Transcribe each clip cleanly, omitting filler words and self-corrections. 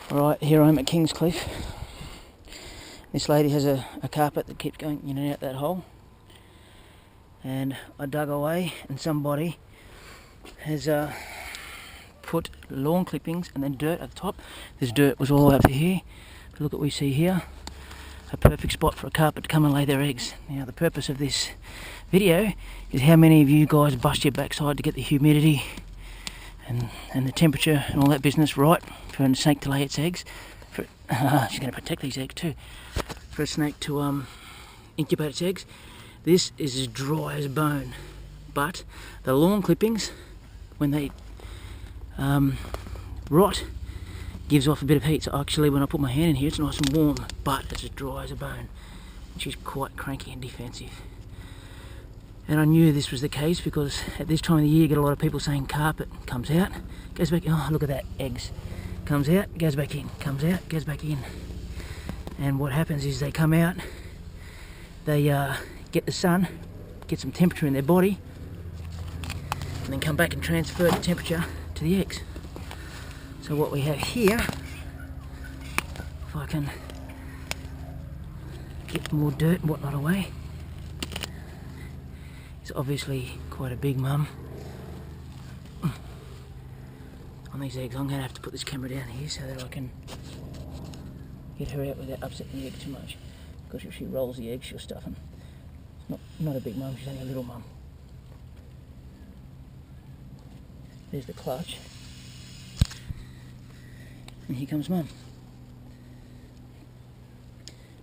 Right, here I am at Kingscliff. This lady has a carpet that keeps going in and out that hole. And I dug away and somebody has put lawn clippings and then dirt at the top. This dirt was all the way up to here. But look what we see here. A perfect spot for a carpet to come and lay their eggs. Now the purpose of this video is how many of you guys bust your backside to get the humidity and the temperature and all that business right for a snake to lay its eggs. She's going to protect these eggs too. For a snake to incubate its eggs. This is as dry as a bone, but the lawn clippings, when they rot, gives off a bit of heat. So actually when I put my hand in here it's nice and warm, but it's as dry as a bone. And she's quite cranky and defensive. And I knew this was the case because at this time of the year you get a lot of people saying carpet comes out, goes back, oh look at that, eggs. Comes out, goes back in, comes out, goes back in. And what happens is they come out, they get the sun, get some temperature in their body, and then come back and transfer the temperature to the eggs. So what we have here, if I can get more dirt and whatnot away, is obviously quite a big mum on these eggs. I'm going to have to put this camera down here so that I can get her out without upsetting the egg too much, because if she rolls the egg she'll stuff them. Not a big mum, she's only a little mum. There's the clutch. And here comes mum.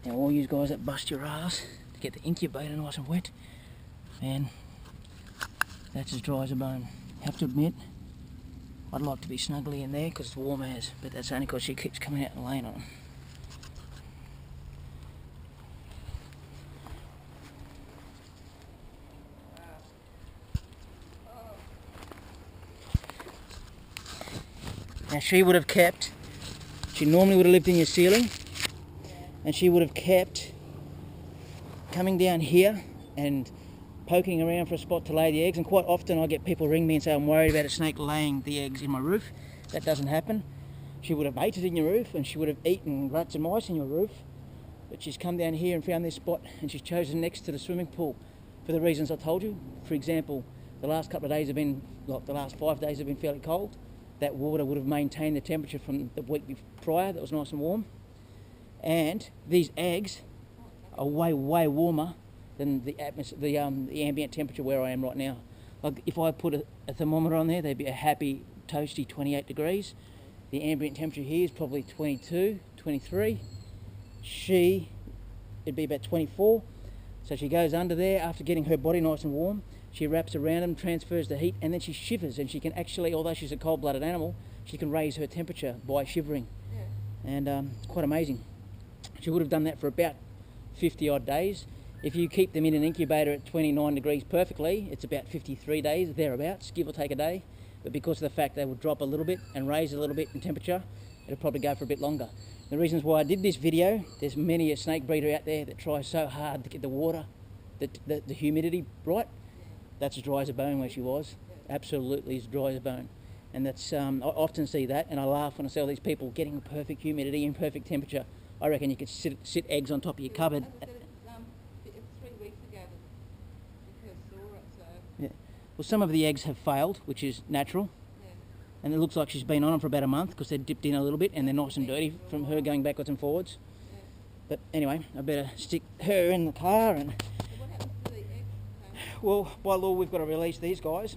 Now all you guys that bust your ass to get the incubator nice and wet, man, that's as dry as a bone. I have to admit, I'd like to be snugly in there because it's warm as, but that's only because she keeps coming out and laying on them. Now she would have kept, she normally would have lived in your ceiling, and she would have kept coming down here and poking around for a spot to lay the eggs. And quite often I get people ring me and say I'm worried about a snake laying the eggs in my roof. That doesn't happen. She would have mated in your roof and she would have eaten rats and mice in your roof, but she's come down here and found this spot and she's chosen next to the swimming pool for the reasons I told you. For example, the last couple of days have been, like the last 5 days have been fairly cold. That water would have maintained the temperature from the week prior that was nice and warm. And these eggs are way warmer than the ambient temperature where I am right now. Like if I put a thermometer on there, they'd be a happy toasty 28 degrees. The ambient temperature here is probably 22, 23. It'd be about 24. So she goes under there after getting her body nice and warm. She wraps around them, transfers the heat, and then she shivers, and she can actually, although she's a cold-blooded animal, she can raise her temperature by shivering. Yeah. And it's quite amazing. She would have done that for about 50 odd days. If you keep them in an incubator at 29 degrees perfectly, it's about 53 days, thereabouts, give or take a day. But because of the fact they would drop a little bit and raise a little bit in temperature, it'll probably go for a bit longer. The reasons why I did this video, there's many a snake breeder out there that tries so hard to get the water, the humidity right. That's as dry as a bone where she was. Absolutely as dry as a bone. And that's I often see that, and I laugh when I see all these people getting perfect humidity and perfect temperature. I reckon you could sit eggs on top of your cupboard. 3 weeks ago because saw it, so. Yeah. Well, some of the eggs have failed, which is natural. Yeah. And it looks like she's been on them for about a month because they're dipped in a little bit and they're nice and dirty from her going backwards and forwards. Yeah. But anyway, I better stick her in the car and. Well, by law we've got to release these guys.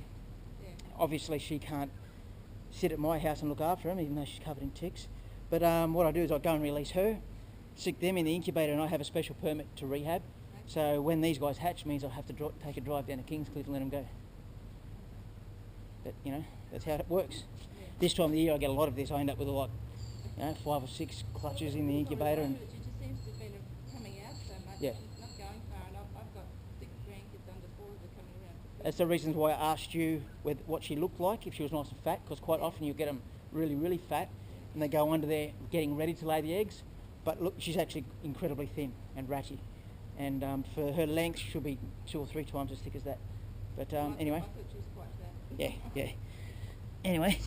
Yeah. Obviously she can't sit at my house and look after them, even though she's covered in ticks. But what I do is I go and release her, stick them in the incubator, and I have a special permit to rehab. Okay. So when these guys hatch means I'll have to take a drive down to Kingscliff and let them go. But you know, that's how it works. Yeah. This time of the year I get a lot of this. I end up with like 5 or 6 clutches in the incubator. And it just seems to have been coming out so much. Yeah. Not going far enough. I've got 6 grandkids under 4 that are coming around. That's the reason why I asked you what she looked like, if she was nice and fat, because quite often you get them really fat and they go under there getting ready to lay the eggs. But look, she's actually incredibly thin and ratty. And for her length, she'll be 2 or 3 times as thick as that. But anyway. I thought she was quite fat. Yeah. Anyway.